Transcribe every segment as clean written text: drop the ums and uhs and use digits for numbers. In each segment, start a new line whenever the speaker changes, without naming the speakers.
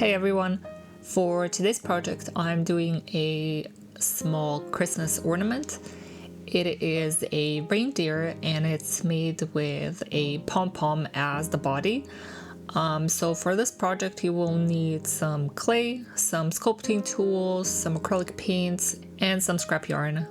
Hey everyone! For today's project I'm doing a small Christmas ornament. It is a reindeer and it's made with a pom-pom as the body. So for this project you will need some clay, some sculpting tools, some acrylic paints, and some scrap yarn.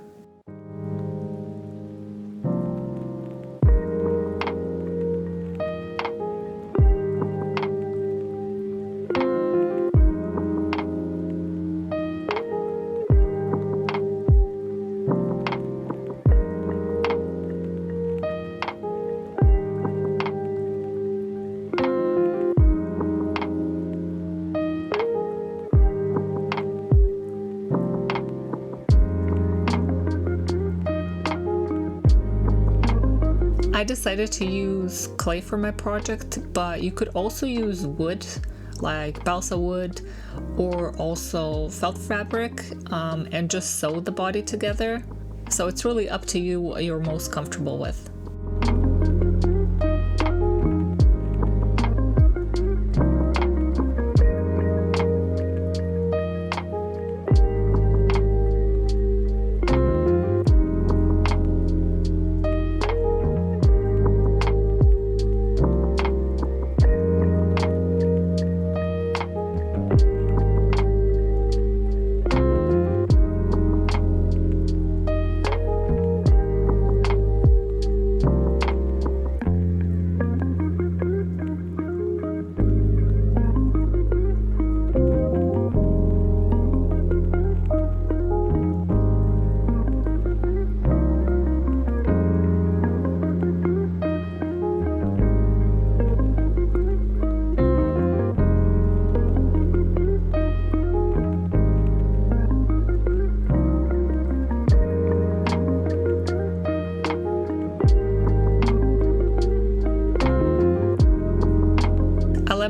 I decided to use clay for my project, but you could also use wood like balsa wood or also felt fabric and just sew the body together. So it's really up to you what you're most comfortable with.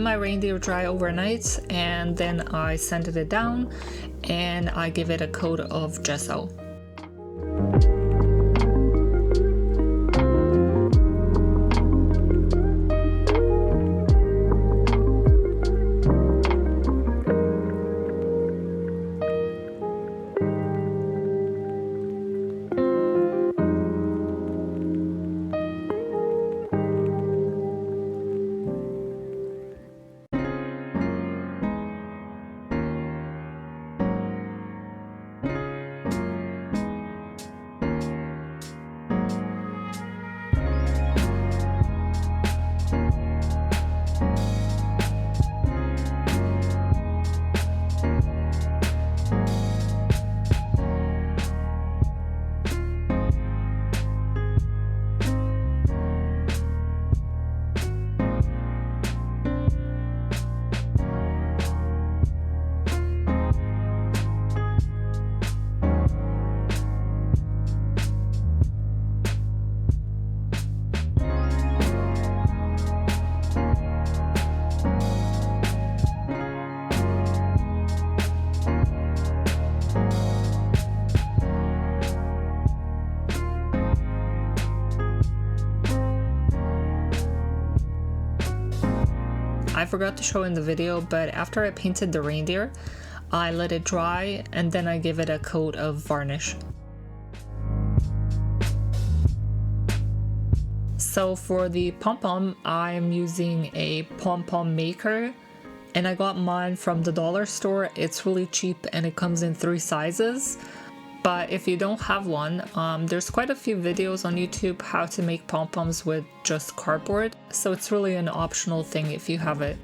My reindeer dry overnight and then I sanded it down and I give it a coat of gesso. I forgot to show in the video, but after I painted the reindeer, I let it dry and then I give it a coat of varnish. So for the pom-pom, I'm using a pom-pom maker and I got mine from the dollar store. It's really cheap and it comes in 3 sizes. But if you don't have one, there's quite a few videos on YouTube how to make pom-poms with just cardboard, so it's really an optional thing if you have it.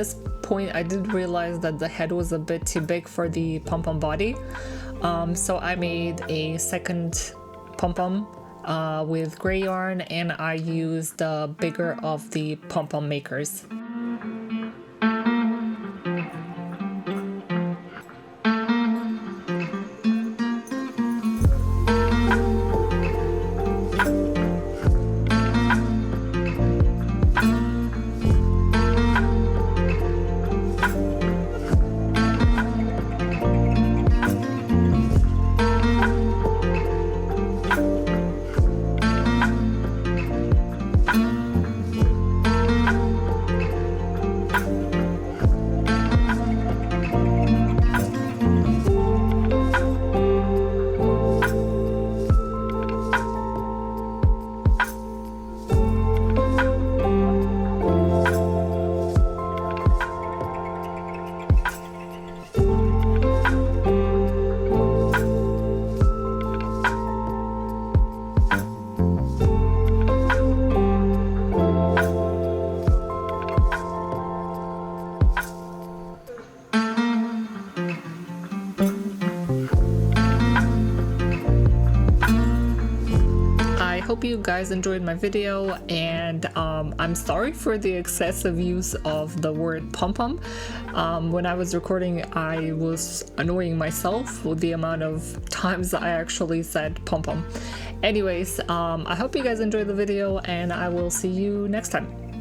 this point I did realize that the head was a bit too big for the pom-pom body. So I made a second pom-pom with gray yarn, and I used the bigger of the pom-pom makers. Hope you guys enjoyed my video, and I'm sorry for the excessive use of the word pom-pom. When I was recording, I was annoying myself with the amount of times I actually said pom-pom. Anyways, I hope you guys enjoyed the video, and I will see you next time.